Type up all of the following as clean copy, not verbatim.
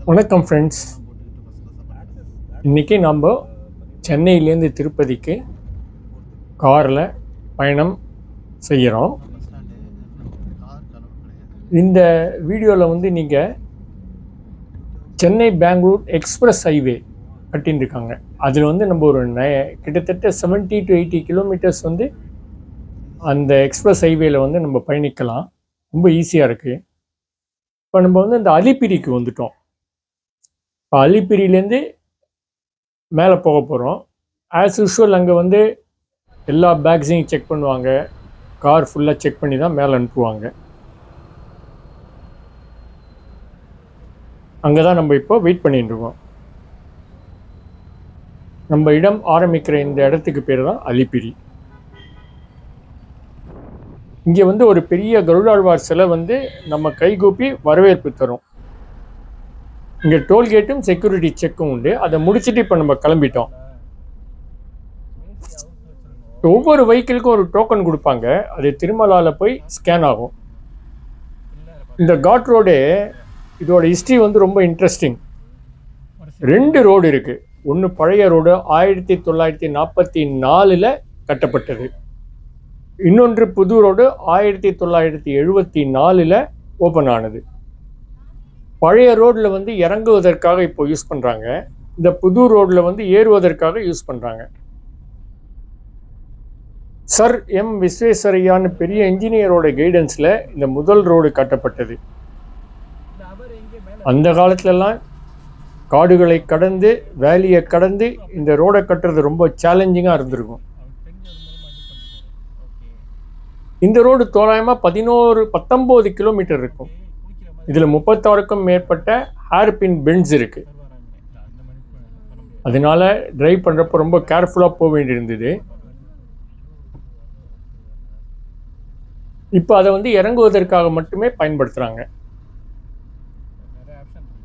வணக்கம் ஃப்ரெண்ட்ஸ். இன்றைக்கி நம்ம சென்னையிலேருந்து திருப்பதிக்கு காரில் பயணம் செய்கிறோம். இந்த வீடியோவில் வந்து நீங்கள் சென்னை பெங்களூர் எக்ஸ்பிரஸ் ஹைவே கட்டின்னு இருக்காங்க. அதில் வந்து நம்ம ஒரு கிட்டத்தட்ட 70 to 80 கிலோமீட்டர்ஸ் வந்து அந்த எக்ஸ்பிரஸ் ஹைவேல வந்து நம்ம பயணிக்கலாம். ரொம்ப ஈஸியாக இருக்குது. இப்போ நம்ம வந்து இந்த அலிப்பிரிக்கு வந்துட்டோம். இப்போ அலிப்பிரியிலேருந்து மேலே போக போகிறோம். ஆஸ் யூஷுவல் அங்கே வந்து எல்லா பேக்ஸையும் செக் பண்ணுவாங்க. கார் ஃபுல்லாக செக் பண்ணி தான் மேலே அனுப்புவாங்க. அங்கே தான் நம்ம இப்போ வெயிட் பண்ணிட்டு இருக்கோம். நம்ம இடம் ஆரம்பிக்கிற இந்த இடத்துக்கு பேர் தான் அலிப்பிரி. இங்கே வந்து ஒரு பெரிய கருடாழ்வார் சிலை வந்து நம்ம கைகூப்பி வரவேற்பு தரும். இங்கே டோல்கேட்டும் செக்யூரிட்டி செக்கும் உண்டு. அதை முடிச்சுட்டு இப்போ நம்ம கிளம்பிட்டோம். ஒவ்வொரு வெஹிக்கிளுக்கும் ஒரு டோக்கன் கொடுப்பாங்க. அது திருமலாவில் போய் ஸ்கேன் ஆகும். இந்த காட் ரோடு இதோட ஹிஸ்ட்ரி வந்து ரொம்ப இன்ட்ரெஸ்டிங். 2 ரோடு இருக்குது. ஒன்று பழைய ரோடு 1944 கட்டப்பட்டது. இன்னொன்று புது ரோடு 1974 ஓப்பன் ஆனது. பழைய ரோடில் வந்து இறங்குவதற்காக இப்போ யூஸ் பண்ணுறாங்க. இந்த புது ரோடில் வந்து ஏறுவதற்காக யூஸ் பண்ணுறாங்க. சர் எம் விஸ்வேஸ்வரையான்னு பெரிய இன்ஜினியரோட கைடன்ஸில் இந்த முதல் ரோடு கட்டப்பட்டது. அந்த காலத்துலலாம் காடுகளை கடந்து வேலியை கடந்து இந்த ரோடை கட்டுறது ரொம்ப சேலஞ்சிங்காக இருந்திருக்கும். இந்த ரோடு தோராயமாக 19 கிலோமீட்டர் இருக்கும். இதில் 36க்கும் மேற்பட்ட ஹேர்பின் பெண்ட்ஸ் இருக்குது. அதனால டிரைவ் பண்ணுறப்போ ரொம்ப கேர்ஃபுல்லாக போக வேண்டியிருந்தது. இப்போ அதை வந்து இறங்குவதற்காக மட்டுமே பயன்படுத்துகிறாங்க.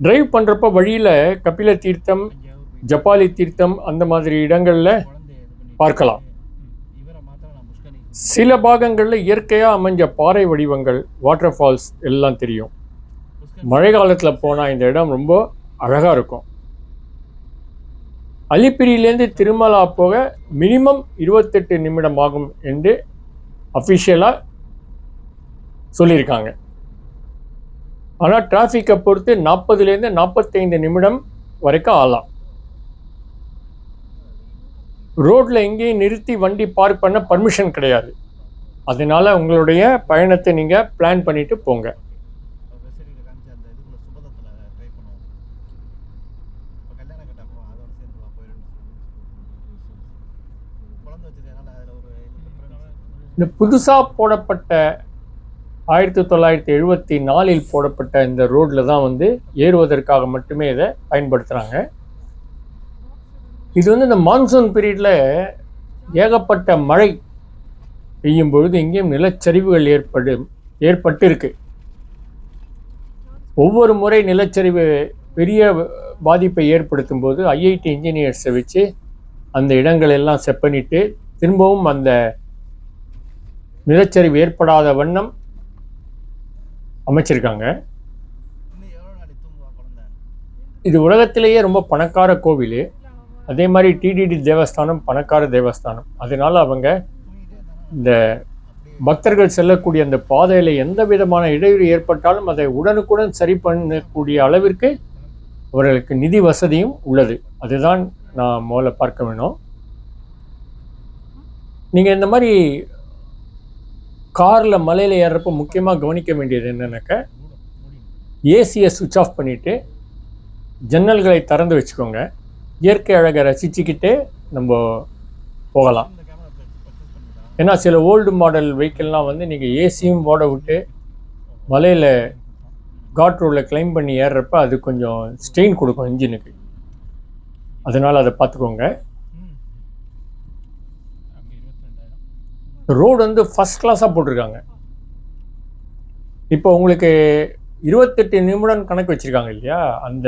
டிரைவ் பண்ணுறப்போ வழியில் கபில தீர்த்தம், ஜப்பாலி தீர்த்தம் அந்த மாதிரி இடங்களில் பார்க்கலாம். சில பாகங்களில் இயற்கையாக அமைஞ்ச பாறை வடிவங்கள், வாட்டர் ஃபால்ஸ் எல்லாம் தெரியும். மழை காலத்தில் போனால் இந்த இடம் ரொம்ப அழகாக இருக்கும். அலிப்பிரியிலேருந்து திருமலா போக மினிமம் 28 நிமிடம் ஆகும் என்று அஃபிஷியலாக சொல்லியிருக்காங்க. ஆனால் டிராஃபிக்கை பொறுத்து 40லேருந்து 45 நிமிடம் வரைக்கும் ஆகலாம். ரோட்டில் எங்கேயும் நிறுத்தி வண்டி பார்க் பண்ண பர்மிஷன் கிடையாது. அதனால் உங்களுடைய பயணத்தை நீங்கள் பிளான் பண்ணிவிட்டு போங்க. இந்த புதுசாக போடப்பட்ட 1974 போடப்பட்ட இந்த ரோடில் தான் வந்து ஏறுவதற்காக மட்டுமே இதை பயன்படுத்துகிறாங்க. இது வந்து இந்த மான்சூன் பீரியடில் ஏகப்பட்ட மழை பெய்யும் பொழுது எங்கேயும் நிலச்சரிவுகள் ஏற்பட்டு இருக்கு. ஒவ்வொரு முறை நிலச்சரிவு பெரிய பாதிப்பை ஏற்படுத்தும் போது ஐஐடி இன்ஜினியர்ஸை வச்சு அந்த இடங்கள் எல்லாம் செட் பண்ணிட்டு திரும்பவும் அந்த நிலச்சரிவு ஏற்படாத வண்ணம் அமைச்சிருக்காங்க. இது உலகத்திலேயே ரொம்ப பணக்கார கோவில். அதே மாதிரி டிடிடி தேவஸ்தானம் பணக்கார தேவஸ்தானம். அதனால அவங்க இந்த பக்தர்கள் செல்லக்கூடிய அந்த பாதையில் எந்த விதமான இடையூறு ஏற்பட்டாலும் அதை உடனுக்குடன் சரி பண்ணக்கூடிய அளவிற்கு அவர்களுக்கு நிதி வசதியும் உள்ளது. அதுதான் நான் முதல்ல பார்க்க வேணும். நீங்கள் இந்த மாதிரி காரில் மலையில் ஏறுறப்போ முக்கியமாக கவனிக்க வேண்டியது என்னன்னாக்கா, ஏசியை சுவிட்ச் ஆஃப் பண்ணிவிட்டு ஜன்னல்களை திறந்து வச்சுக்கோங்க. இயற்கை அழகை ரசிச்சுக்கிட்டே நம்ம போகலாம். ஏன்னா சில ஓல்டு மாடல் வெஹிக்கிள்லாம் வந்து நீங்கள் ஏசியும் ஓட விட்டு மலையில் காட் ரோடில் கிளைம் பண்ணி ஏறுறப்ப அது கொஞ்சம் ஸ்ட்ரெயின் கொடுக்கும் இன்ஜினுக்கு. அதனால் அதை பார்த்துக்கோங்க. ரோடு வந்து ஃபஸ்ட் கிளாஸாக போட்டிருக்காங்க. இப்போ உங்களுக்கு 28 நிமிடம் கணக்கு வச்சுருக்காங்க இல்லையா? அந்த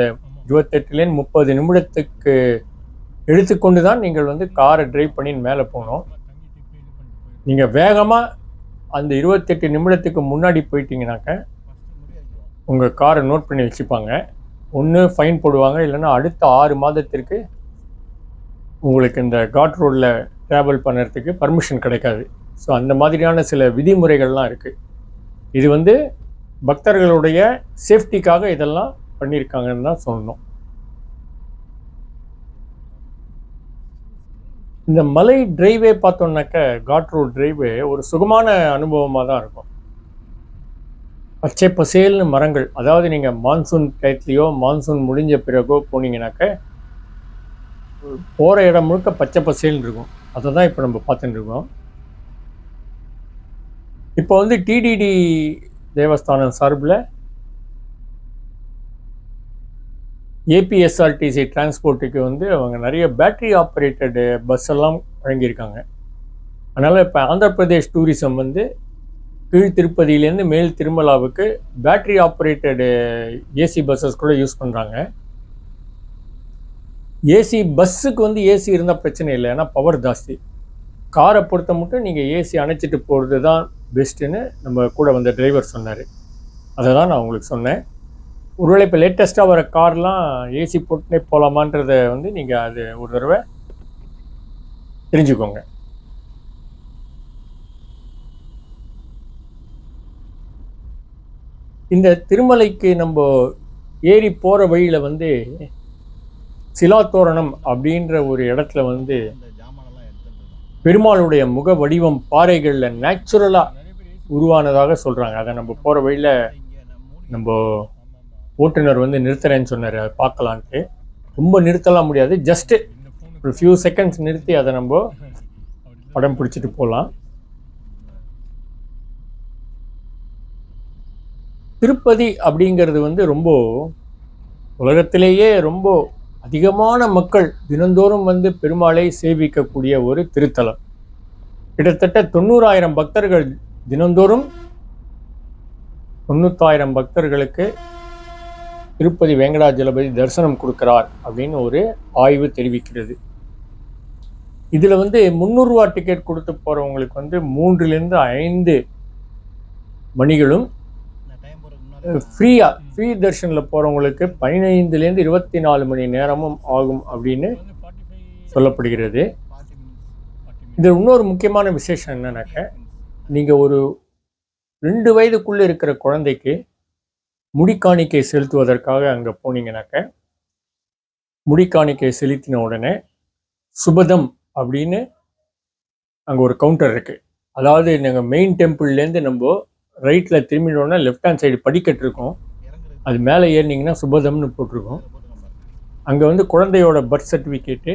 28லேருந்து 30 நிமிடத்துக்கு எடுத்துக்கொண்டு தான் நீங்கள் வந்து காரை டிரைவ் பண்ணி மேலே போகணும். நீங்கள் வேகமாக அந்த 28 நிமிடத்துக்கு முன்னாடி போயிட்டீங்கன்னாக்க உங்கள் காரை நோட் பண்ணி வச்சுப்பாங்க. ஒன்று ஃபைன் போடுவாங்க, இல்லைன்னா அடுத்த 6 மாதத்திற்கு உங்களுக்கு இந்த காட் ரோடில் ட்ராவல் பண்ணுறதுக்கு பர்மிஷன் கிடைக்காது. ஸோ அந்த மாதிரியான சில விதிமுறைகள்லாம் இருக்குது. இது வந்து பக்தர்களுடைய சேஃப்டிக்காக இதெல்லாம் பண்ணியிருக்காங்கன்னு தான் சொல்லணும். இந்த மலை டிரைவே பார்த்தோம்னாக்க காட் ரோட் டிரைவே ஒரு சுகமான அனுபவமாக தான் இருக்கும். பச்சை பசேல்னு மரங்கள், அதாவது நீங்கள் மான்சூன் டயத்துலையோ மான்சூன் முடிஞ்ச பிறகோ போனீங்கன்னாக்க போகிற இடம் முழுக்க பச்சை பசேல்னு இருக்கும். அதை தான் இப்போ நம்ம பார்த்துட்டு இருக்கோம். இப்போ வந்து டிடிடி தேவஸ்தானம் சார்பில் ஏபிஎஸ்ஆர்டிசி டிரான்ஸ்போர்ட்டுக்கு வந்து அவங்க நிறைய பேட்டரி ஆப்ரேட்டடு பஸ் எல்லாம் வழங்கியிருக்காங்க. அதனால் இப்போ ஆந்திர பிரதேஷ் டூரிசம் வந்து கீழ் திருப்பதியிலேருந்து மேல் திருமலாவுக்கு பேட்டரி ஆப்ரேட்டடு ஏசி பஸ்ஸஸ் கூட யூஸ் பண்ணுறாங்க. ஏசி பஸ்ஸுக்கு வந்து ஏசி இருந்தால் பிரச்சனை இல்லை, ஏன்னா பவர் ஜாஸ்தி. காரை பொறுத்த மட்டும் நீங்கள் ஏசி அணைச்சிட்டு போகிறது தான் பெஸ்ட்டுன்னு நம்ம கூட வந்த டிரைவர் சொன்னார். அதை தான் நான் உங்களுக்கு சொன்னேன். ஒருவேளை இப்போ லேட்டஸ்ட்டாக வர கார்லாம் ஏசி போட்டுனே போகலாமான்றதை வந்து நீங்கள் அது ஒரு தடவை தெரிஞ்சுக்கோங்க. இந்த திருமலைக்கு நம்ம ஏறி போகிற வழியில் வந்து சிலாத்தோரணம் அப்படின்ற ஒரு இடத்துல வந்து பெருமாளுடைய முக வடிவம் பாறைகளில் நேச்சுரலாக உருவானதாக சொல்கிறாங்க. அதை நம்ம போகிற வழியில் நம்ம ஓட்டுநர் வந்து நிறுத்துறேன்னு சொன்னார், அதை பார்க்கலான்ட்டு. ரொம்ப நிறுத்தலாம் முடியாது, ஜஸ்ட்டு ஒரு ஃபியூ செகண்ட்ஸ் நிறுத்தி அதை நம்ம படம் பிடிச்சிட்டு போகலாம். திருப்பதி அப்படிங்கிறது வந்து ரொம்ப உலகத்திலேயே ரொம்ப அதிகமான மக்கள் தினந்தோறும் வந்து பெருமாளை சேவிக்கக்கூடிய ஒரு திருத்தலம். கிட்டத்தட்ட 90,000 பக்தர்கள் தினந்தோறும் 90,000 பக்தர்களுக்கு திருப்பதி வெங்கடாஜலபதி தரிசனம் கொடுக்கிறார் அப்படின்னு ஒரு ஆய்வு தெரிவிக்கிறது. இதில் வந்து 300 ரூபா டிக்கெட் கொடுத்து போகிறவங்களுக்கு வந்து 3லேருந்து 5 மணிகளும், ஃப்ரீ தர்ஷனில் போகிறவங்களுக்கு 15லேருந்து 24 மணி நேரமும் ஆகும் அப்படின்னு சொல்லப்படுகிறது. இது இன்னொரு முக்கியமான விசேஷம் என்னன்னாக்க, நீங்கள் ஒரு 2 வயதுக்குள்ளே இருக்கிற குழந்தைக்கு முடிக்காணிக்கை செலுத்துவதற்காக அங்கே போனீங்கன்னாக்க, முடிக்காணிக்கை செலுத்தின உடனே சுபதம் அப்படின்னு அங்கே ஒரு கவுண்டர் இருக்குது. அதாவது நாங்கள் மெயின் டெம்பிள்லேருந்து நம்ம ரைட்டில் திரும்பினோன்னா லெஃப்ட் ஹேண்ட் சைடு படிக்கட்டு இருக்கும், அது மேலே ஏறினீங்கன்னா சுபதம்னு போட்டிருக்கோம். அங்கே வந்து குழந்தையோட பர்த் சர்டிஃபிகேட்டு,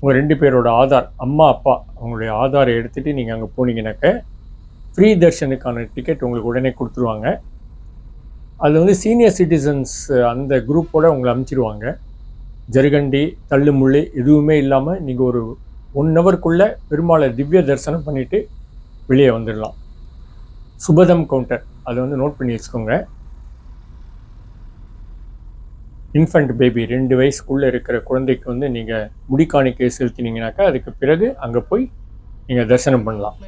உங்கள் 2 பேரோட ஆதார், அம்மா அப்பா அவங்களுடைய ஆதாரை எடுத்துகிட்டு நீங்கள் அங்கே போனீங்கன்னாக்க ஃப்ரீ தர்ஷனுக்கான டிக்கெட் உங்களுக்கு உடனே கொடுத்துருவாங்க. அதில் வந்து சீனியர் சிட்டிசன்ஸ் அந்த குரூப்போடு உங்களை அனுப்பிச்சிடுவாங்க. ஜருகண்டி தள்ளு முள்ளு எதுவுமே இல்லாமல் நீங்கள் ஒரு 1 ஹவருக்குள்ளே பெருமாளை திவ்ய தரிசனம் பண்ணிவிட்டு வெளியே வந்துடலாம். சுபதம் கவுண்டர், அதை வந்து நோட் பண்ணி வச்சுக்கோங்க. இன்ஃபண்ட் பேபி 2 வயசுக்குள்ளே இருக்கிற குழந்தைக்கு வந்து நீங்கள் முடிக்காணிக்கை செலுத்தினீங்கனாக்கா அதுக்கு பிறகு அங்கே போய் நீங்கள் தரிசனம் பண்ணலாம்.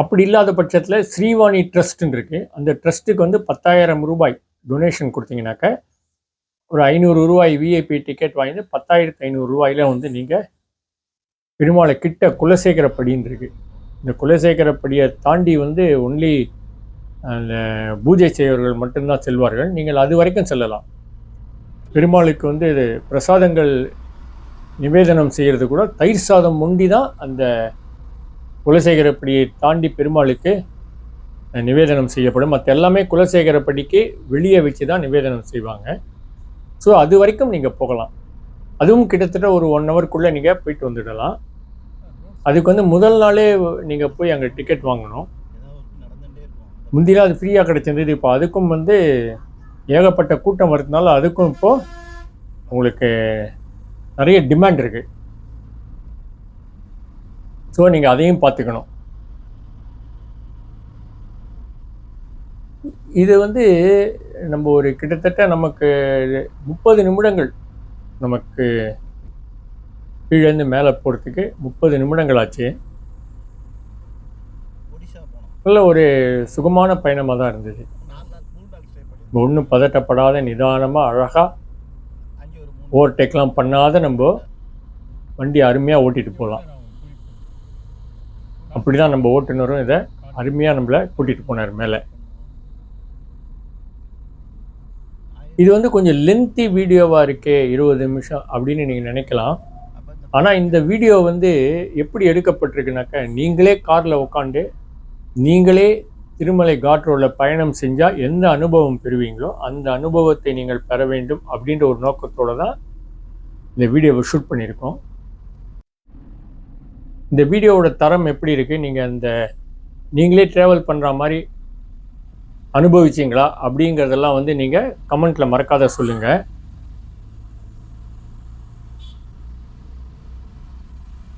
அப்படி இல்லாத பட்சத்தில் ஸ்ரீவாணி ட்ரஸ்ட்ன்னு இருக்குது, அந்த ட்ரஸ்ட்டுக்கு வந்து 10,000 ரூபாய் டொனேஷன் கொடுத்தீங்கன்னாக்க ஒரு 500 ரூபாய் விஐபி டிக்கெட் வாங்கி 10,500 ரூபாயில் வந்து நீங்கள் பெருமாளை கிட்ட குலசேகரப்படின்னு இருக்குது. இந்த குலசேகரப்படியை தாண்டி வந்து ஒன்லி அந்த பூஜை செய்வர்கள் மட்டும்தான் செல்வார்கள். நீங்கள் அது வரைக்கும் செல்லலாம். பெருமாளுக்கு வந்து இது பிரசாதங்கள் நிவேதனம் செய்கிறது கூட தயிர் சாதம் முண்டி தான் அந்த குலசேகரப்படியை தாண்டி பெருமாளுக்கு நிவேதனம் செய்யப்படும். மற்ற எல்லாமே குலசேகரப்படிக்கு வெளியே வச்சு தான் நிவேதனம் செய்வாங்க. ஸோ அது வரைக்கும் நீங்கள் போகலாம். அதுவும் கிட்டத்தட்ட ஒரு 1 ஹவருக்குள்ளே நீங்கள் போயிட்டு வந்துடலாம். அதுக்கு வந்து முதல் நாளே நீங்கள் போய் அங்கே டிக்கெட் வாங்கணும். முந்திலாம் அது ஃப்ரீயாக கிடச்சிருந்தது, இப்போ அதுக்கும் வந்து ஏகப்பட்ட கூட்டம் வரதுனால அதுக்கும் இப்போது உங்களுக்கு நிறைய டிமாண்ட் இருக்குது. ஸோ நீங்கள் அதையும் பார்த்துக்கணும். இது வந்து நம்ம ஒரு கிட்டத்தட்ட நமக்கு 30 நிமிடங்கள் நமக்கு கீழேருந்து மேலே போகிறதுக்கு 30 நிமிடங்கள் ஆச்சு. நல்ல ஒரு சுகமான பயணமாக தான் இருந்தது. ஒன்றும் பதட்டப்படாத நிதானமாக அழகாக ஓவர்டேக்லாம் பண்ணாத நம்ம வண்டி அருமையாக ஓட்டிகிட்டு போகலாம். அப்படி தான் நம்ம ஓட்டுநரும் இதை அருமையாக நம்மளை கூட்டிகிட்டு போனார் மேலே. இது வந்து கொஞ்சம் லென்த்தி வீடியோவாக இருக்கே 20 நிமிஷம் அப்படின்னு நீங்கள் நினைக்கலாம். ஆனால் இந்த வீடியோ வந்து எப்படி எடுக்கப்பட்டிருக்குனாக்கா, நீங்களே காரில் உட்காந்து நீங்களே திருமலை காட் ரோடில் பயணம் செஞ்சால் எந்த அனுபவம் பெறுவீங்களோ அந்த அனுபவத்தை நீங்கள் பெற வேண்டும் அப்படின்ற ஒரு நோக்கத்தோடு தான் இந்த வீடியோவை ஷூட் பண்ணியிருக்கோம். இந்த வீடியோவோட தரம் எப்படி இருக்குது, நீங்கள் நீங்களே ட்ராவல் பண்ணுற மாதிரி அனுபவிச்சிங்களா அப்படிங்கிறதெல்லாம் வந்து நீங்கள் கமெண்ட்டில் மறக்காத சொல்லுங்கள்.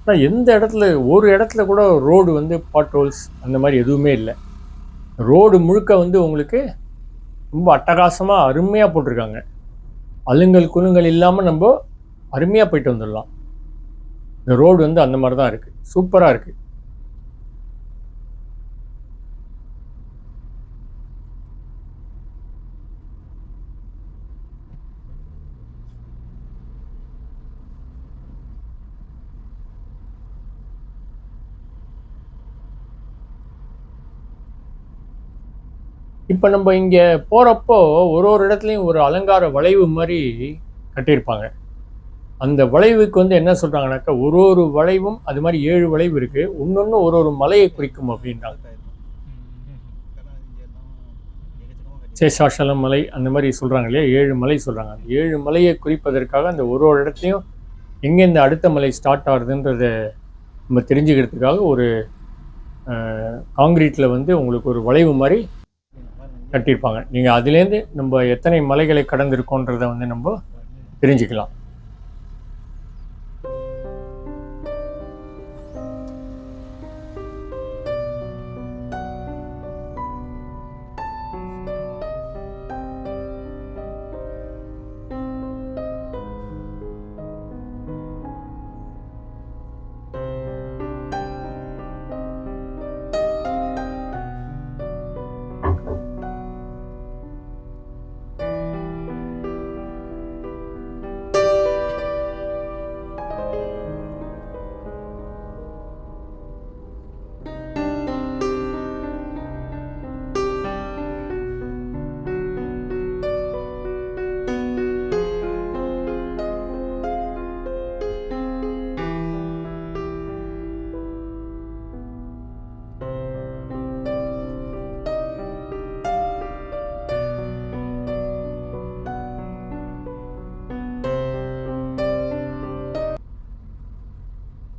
ஆனால் எந்த இடத்துல ஒரு இடத்துல கூட ரோடு வந்து பாட் ஹோல்ஸ் அந்த மாதிரி எதுவுமே இல்லை. ரோடு முழுக்க வந்து உங்களுக்கு ரொம்ப அட்டகாசமாக அருமையாக போட்டிருக்காங்க. அலுங்கல் குலுங்கல் இல்லாமல் நம்ம அருமையாக போயிட்டு வந்துடலாம். இந்த ரோடு வந்து அந்த மாதிரி தான் இருக்குது, சூப்பராக இருக்குது. இப்போ நம்ம இங்கே போகிறப்போ ஒரு இடத்துலையும் ஒரு அலங்கார வளைவு மாதிரி கட்டியிருப்பாங்க. அந்த வளைவுக்கு வந்து என்ன சொல்கிறாங்கனாக்கா, ஒரு வளைவும் அது மாதிரி 7 வளைவு இருக்குது, ஒன்று ஒரு மலையை குறிக்கும் அப்படின்றாங்க. சேஷாசலம் மலை அந்த மாதிரி சொல்கிறாங்க இல்லையா, 7 மலை சொல்கிறாங்க. அந்த 7 மலையை குறிப்பதற்காக அந்த ஒரு இடத்துலையும் எங்கே இந்த அடுத்த மலை ஸ்டார்ட் ஆகுதுன்றத நம்ம தெரிஞ்சுக்கிறதுக்காக ஒரு காங்கிரீட்டில் வந்து உங்களுக்கு ஒரு வளைவு மாதிரி கட்டியிருப்பாங்க. நீங்கள் அதுலேருந்து நம்ம எத்தனை மலைகளை கடந்திருக்கோன்றதை வந்து நம்ம தெரிஞ்சுக்கலாம்.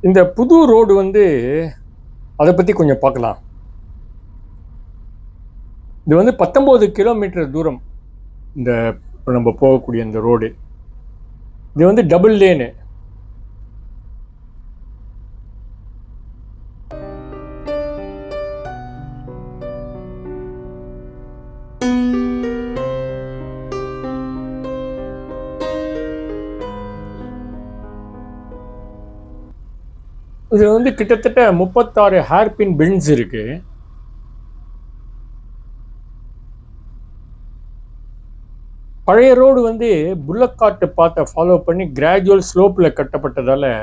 இந்த புது ரோடு வந்து அதை பற்றி கொஞ்சம் பார்க்கலாம். இது வந்து 19 கிலோமீட்டர் தூரம் இந்த நம்ம போகக்கூடிய இந்த ரோடு. இது வந்து டபுள் லேனு. இது வந்து கிட்டத்தட்ட 36 ஹேர்பின் பெண்ட்ஸ் இருக்கு. பழைய ரோடு வந்து புல்லக் கார்ட் பாத்தை ஃபாலோ பண்ணி கிராஜுவல் ஸ்லோப்பில் கட்டப்பட்டதால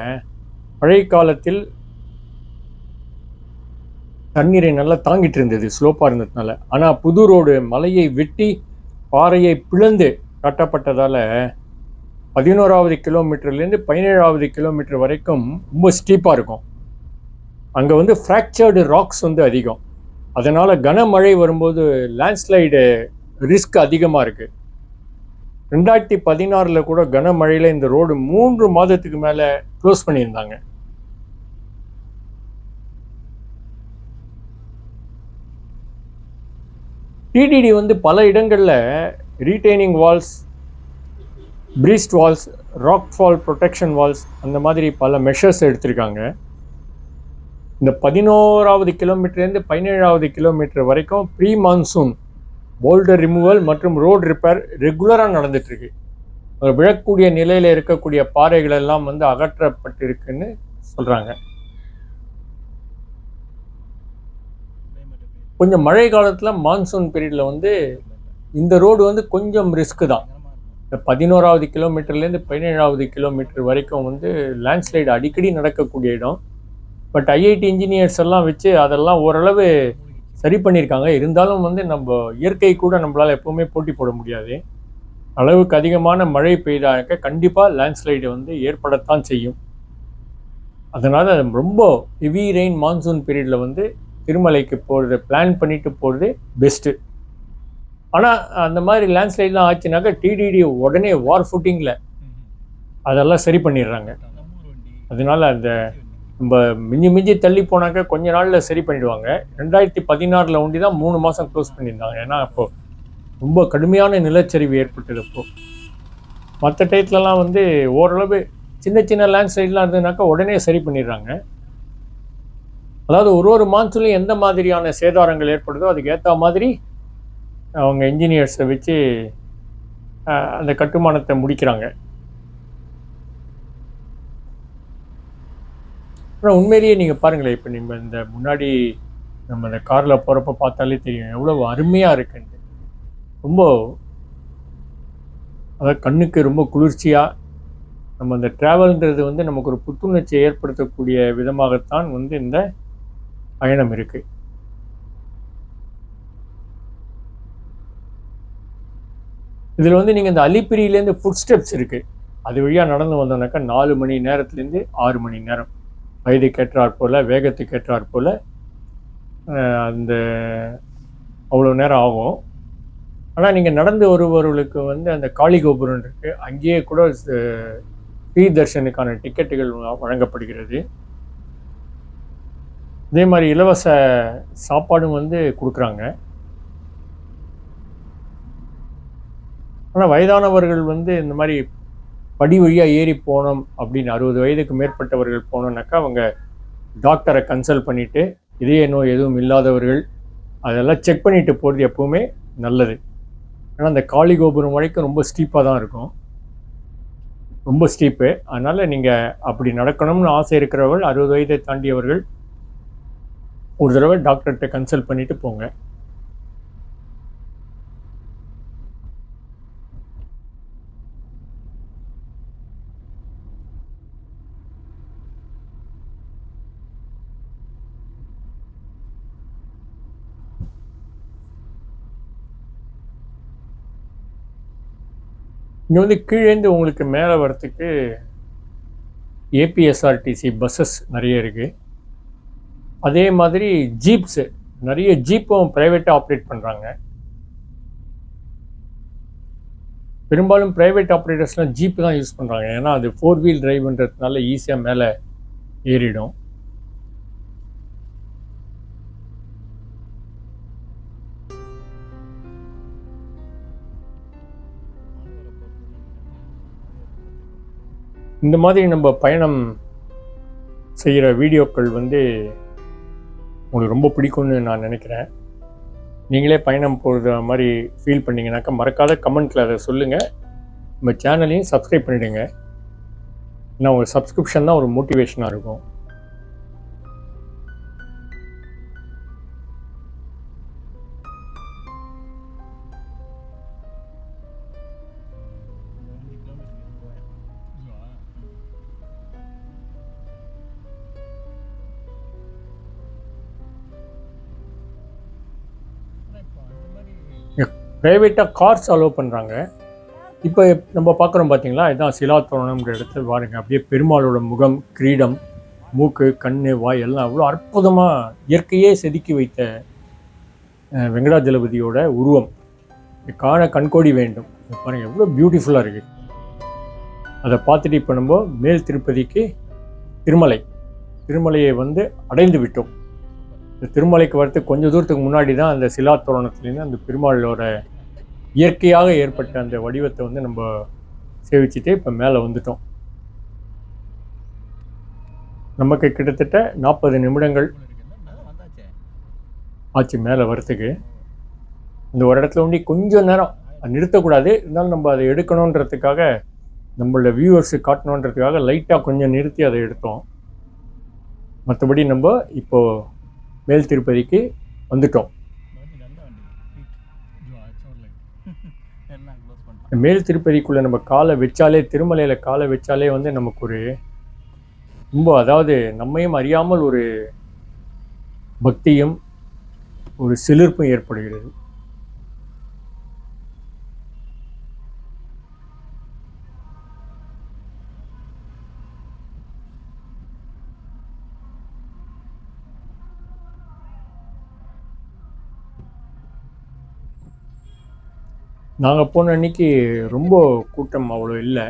பழைய காலத்தில் தண்ணீரை நல்லா தாங்கிட்டு இருந்தது ஸ்லோப்பாக இருந்ததுனால. ஆனால் புது ரோடு மலையை வெட்டி பாறையை பிளந்து கட்டப்பட்டதால 11வது கிலோமீட்டர்லேருந்து 17வது கிலோமீட்டர் வரைக்கும் ரொம்ப ஸ்டீப்பாக இருக்கும். அங்கே வந்து ஃப்ராக்சர்டு ராக்ஸ் வந்து அதிகம். அதனால் கனமழை வரும்போது லேண்ட்ஸ்லைடு ரிஸ்க் அதிகமாக இருக்குது. 2016 கூட கனமழையில் இந்த ரோடு 3 மாதத்துக்கு மேலே க்ளோஸ் பண்ணியிருந்தாங்க. டிடிடி வந்து பல இடங்களில் retaining walls, breast walls, rock fall protection walls அந்த மாதிரி பல மெஷர்ஸ் எடுத்திருக்காங்க. இந்த 11வது கிலோமீட்டர்லேருந்து 17வது கிலோமீட்டர் வரைக்கும் ப்ரீ மான்சூன் போல்டர் ரிமூவல் மற்றும் ரோடு ரிப்பேர் ரெகுலராக நடந்துட்டுருக்கு. விழக்கூடிய நிலையில் இருக்கக்கூடிய பாறைகள் எல்லாம் வந்து அகற்றப்பட்டிருக்குன்னு சொல்கிறாங்க. கொஞ்சம் மழை காலத்தில் மான்சூன் பீரியடில் வந்து இந்த ரோடு வந்து கொஞ்சம் ரிஸ்க்கு தான். இந்த 11வது கிலோமீட்டர்லேருந்து 17வது கிலோமீட்டர் வரைக்கும் வந்து லேண்ட்ஸ்லைடு அடிக்கடி நடக்கக்கூடிய இடம். பட் ஐஐடி இன்ஜினியர்ஸ் எல்லாம் வச்சு அதெல்லாம் ஓரளவு சரி பண்ணியிருக்காங்க. இருந்தாலும் வந்து நம்ம இயற்கை கூட நம்மளால் எப்போவுமே போட்டி போட முடியாது. அளவுக்கு அதிகமான மழை பெய்தாக்க கண்டிப்பாக லேண்ட்ஸ்லைடு வந்து ஏற்படத்தான் செய்யும். அதனால் ரொம்ப ஹெவி ரெயின் மான்சூன் பீரியடில் வந்து திருமலைக்கு போகிறது பிளான் பண்ணிட்டு போகிறது பெஸ்ட்டு. ஆனால் அந்த மாதிரி லேண்ட்ஸ்லைட்லாம் ஆச்சுனாக்கா டிடிடி உடனே வார் ஃபுட்டிங்கில் அதெல்லாம் சரி பண்ணிடுறாங்க. அதனால அந்த நம்ம மிஞ்சி தள்ளி போனாக்க கொஞ்ச நாளில் சரி பண்ணிடுவாங்க. 2016 ஒண்டி தான் 3 மாதம் க்ளோஸ் பண்ணியிருந்தாங்க. ஏன்னா அப்போது ரொம்ப கடுமையான நிலச்சரிவு ஏற்பட்டது. அப்போது மற்ற டயத்துலலாம் வந்து ஓரளவு சின்ன லேண்ட்ஸ்லைட்லாம் இருந்ததுனாக்கா உடனே சரி பண்ணிடுறாங்க. அதாவது ஒரு மான்சூன்லையும் எந்த மாதிரியான சேதாரங்கள் ஏற்படுதோ அதுக்கு ஏற்ற மாதிரி அவங்க இன்ஜினியர்ஸை வச்சு அந்த கட்டுமானத்தை முடிக்கிறாங்க. ஆனால் உண்மையிலேயே நீங்கள் பாருங்களேன், இப்போ நம்ம இந்த முன்னாடி நம்ம இந்த காரில் போகிறப்ப பார்த்தாலே தெரியும் எவ்வளோ அருமையாக இருக்குன்ட்டு. ரொம்ப அதாவது கண்ணுக்கு ரொம்ப குளிர்ச்சியாக நம்ம அந்த ட்ராவல்ன்றது வந்து நமக்கு ஒரு புத்துணர்ச்சியை ஏற்படுத்தக்கூடிய விதமாகத்தான் வந்து இந்த பயணம் இருக்குது. இதில் வந்து நீங்கள் இந்த அலிப்பிரியிலேருந்து ஃபுட் ஸ்டெப்ஸ் இருக்குது. அது வழியாக நடந்து வந்தோம்னாக்கா 4 மணி நேரத்துலேருந்து 6 மணி நேரம் வயதுக்கேற்றாற் போல் வேகத்துக்கேற்றாற் போல் அந்த அவ்வளோ நேரம் ஆகும். ஆனால் நீங்கள் நடந்து வருபவர்களுக்கு வந்து அந்த காளி கோபுரம் இருக்குது, அங்கேயே கூட ஃப்ரீ தர்ஷனுக்கான டிக்கெட்டுகள் வழங்கப்படுகிறது. அதே மாதிரி இலவச சாப்பாடும் வந்து கொடுக்குறாங்க. ஆனால் வயதானவர்கள் வந்து இந்த மாதிரி படி வழியாக ஏறி போனோம் அப்படின்னு 60 வயதுக்கு மேற்பட்டவர்கள் போனோம்னாக்கா அவங்க டாக்டரை கன்சல்ட் பண்ணிவிட்டு இதய நோய் எதுவும் இல்லாதவர்கள் அதெல்லாம் செக் பண்ணிட்டு போகிறது எப்போவுமே நல்லது. ஏன்னா அந்த காளி கோபுரம் வரைக்கும் ரொம்ப ஸ்டீப்பாக தான் இருக்கும், ரொம்ப ஸ்டீப்பு. அதனால் நீங்கள் அப்படி நடக்கணும்னு ஆசை இருக்கிறவர்கள் 60 வயதை தாண்டியவர்கள் ஒரு தடவை டாக்டர்கிட்ட கன்சல்ட் பண்ணிவிட்டு போங்க. இங்கே வந்து கீழேந்து உங்களுக்கு மேலே வரத்துக்கு ஏபிஎஸ்ஆர்டிசி பஸ்ஸஸ் நிறைய இருக்குது. அதே மாதிரி ஜீப்ஸு நிறைய ஜீப்பும் ப்ரைவேட்டாக ஆப்ரேட் பண்ணுறாங்க. பெரும்பாலும் ப்ரைவேட் ஆப்ரேட்டர்ஸ்லாம் ஜீப்பு தான் யூஸ் பண்ணுறாங்க. ஏன்னா அது 4 வீல் டிரைவ்ன்றதுனால ஈஸியாக மேலே ஏறிடும். இந்த மாதிரி நம்ம பயணம் செய்கிற வீடியோக்கள் வந்து உங்களுக்கு ரொம்ப பிடிக்கும்னு நான் நினைக்கிறேன். நீங்களே பயணம் போகிற மாதிரி ஃபீல் பண்ணிங்கனாக்கா மறக்காத கமெண்ட்டில் அதை சொல்லுங்கள். நம்ம சேனலையும் சப்ஸ்கிரைப் பண்ணிவிடுங்க. ஏன்னா ஒரு சப்ஸ்கிரிப்ஷன் தான் ஒரு மோட்டிவேஷனாக இருக்கும். ப்ரைவேட்டாக கார்ஸ் அலோவ் பண்ணுறாங்க. இப்போ நம்ம பார்க்குறோம் பார்த்தீங்களா, இதுதான் சிலாத்தோரணம்ன்ற இடத்துல பாருங்க, அப்படியே பெருமாளோட முகம், கிரீடம், மூக்கு, கண், வாய் எல்லாம் அவ்வளோ அற்புதமாக இயற்கையே செதுக்கி வைத்த வெங்கடாஜலபதியோட உருவம் காண கண்கோடி வேண்டும். பாருங்கள் எவ்வளோ பியூட்டிஃபுல்லாக இருக்குது. அதை பார்த்துட்டு இப்போ நம்ம மேல் திருப்பதிக்கு திருமலையை வந்து அடைந்து விட்டோம். இந்த திருமலைக்கு வரத்துக்கு கொஞ்சம் தூரத்துக்கு முன்னாடி தான் அந்த சிலாத்தோரணத்துலேருந்து அந்த பெருமாளோட இயற்கையாக ஏற்பட்ட அந்த வடிவத்தை வந்து நம்ம சேவிச்சுட்டு இப்போ மேலே வந்துட்டோம். நமக்கு கிட்டத்தட்ட 40 நிமிடங்கள் ஆச்சு மேலே வரத்துக்கு. இந்த ஒரு இடத்துல ஒண்டி கொஞ்சம் நேரம் நிறுத்தக்கூடாது, இருந்தாலும் நம்ம அதை எடுக்கணுன்றதுக்காக நம்மளோட வியூவர்ஸு காட்டணுன்றதுக்காக லைட்டாக கொஞ்சம் நிறுத்தி அதை எடுத்தோம். மற்றபடி நம்ம இப்போது மேல் திருப்பதிக்கு வந்துட்டோம். மேல் திருப்பதிக்குள்ளே நம்ம காலை வச்சாலே, திருமலையில் காலை வச்சாலே வந்து நமக்கு ஒரு ரொம்ப, அதாவது நம்மையும் அறியாமல் ஒரு பக்தியும் ஒரு சிலிர்ப்பும் ஏற்படுகிறது. நாங்கள் போன அன்னைக்கு ரொம்ப கூட்டம் அவ்வளோ இல்லை.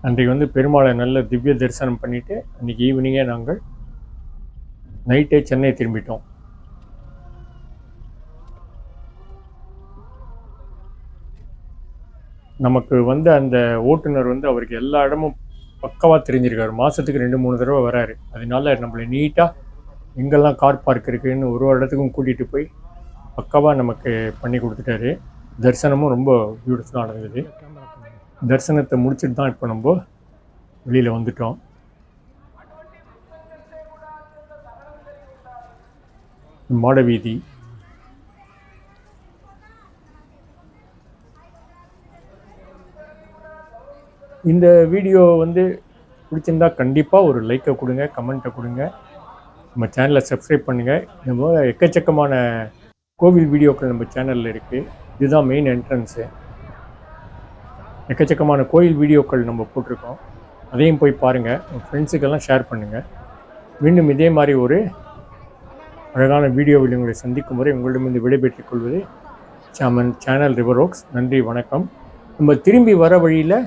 அன்றைக்கு வந்து பெருமாளை நல்ல திவ்ய தரிசனம் பண்ணிவிட்டு அன்றைக்கி ஈவினிங்கே நாங்கள் நைட்டே சென்னை திரும்பிட்டோம். நமக்கு வந்து அந்த ஓட்டுநர் வந்து அவருக்கு எல்லா இடமும் பக்கவாக தெரிஞ்சிருக்காரு. மாதத்துக்கு 2-3 தடவை வராரு. அதனால நம்மளை நீட்டாக எங்கெல்லாம் கார் பார்க் இருக்குதுன்னு ஒரு இடத்துக்கும் கூட்டிகிட்டு போய் பக்கவாக நமக்கு பண்ணி கொடுத்துட்டாரு. தரிசனமும் ரொம்ப பியூட்டிஃபுல்லாக நடந்தது. தரிசனத்தை முடிச்சுட்டு தான் இப்போ நம்ம வெளியில் வந்துட்டோம். மாடவீதி, இந்த வீடியோ வந்து பிடிச்சிருந்தா கண்டிப்பாக ஒரு லைக்கை கொடுங்க, கமெண்ட்டை கொடுங்க, நம்ம சேனலை சப்ஸ்கிரைப் பண்ணுங்கள். இந்த மாதிரி எக்கச்சக்கமான கோவில் வீடியோக்கள் நம்ம சேனலில் இருக்குது. இதுதான் மெயின் என்ட்ரன்ஸு. எக்கச்சக்கமான கோயில் வீடியோக்கள் நம்ம போட்டிருக்கோம். அதையும் போய் பாருங்கள், உங்கள் ஃப்ரெண்ட்ஸுக்கெல்லாம் ஷேர் பண்ணுங்கள். மீண்டும் இதே மாதிரி ஒரு அழகான வீடியோவில் உங்களை சந்திக்கும் வரை உங்களிடமிருந்து விடைபெற்றுக் கொள்வது சேனல் ரிவரோக்ஸ். நன்றி, வணக்கம். நம்ம திரும்பி வர வழியில்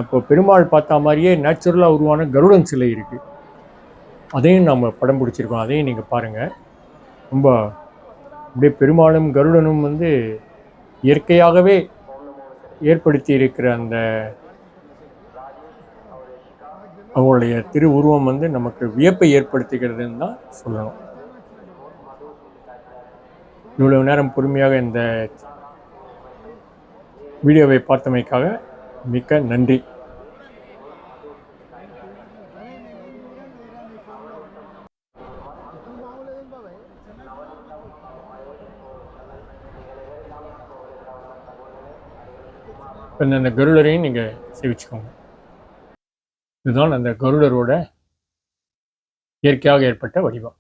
இப்போ பெருமாள் பார்த்தா மாதிரியே நேச்சுரலாக உருவான கருடன் சிலை இருக்குது. அதையும் நம்ம படம் பிடிச்சிருக்கோம். அதையும் நீங்கள் பாருங்கள். ரொம்ப அப்படியே பெருமாளும் கருடனும் வந்து இயற்கையாகவே ஏற்படுத்தி இருக்கிற அந்த அவங்களுடைய திரு உருவம் வந்து நமக்கு வியப்பை ஏற்படுத்துகிறதுன்னு தான் சொல்லணும். இவ்வளவு நேரம் பொறுமையாக இந்த வீடியோவை பார்த்தமைக்காக மிக்க நன்றி. இப்போ அந்த கருடரையும் நீங்கள் சேவிச்சுக்கோங்க. இதுதான் அந்த கருடரோட இயற்கையாக ஏற்பட்ட வடிவம்.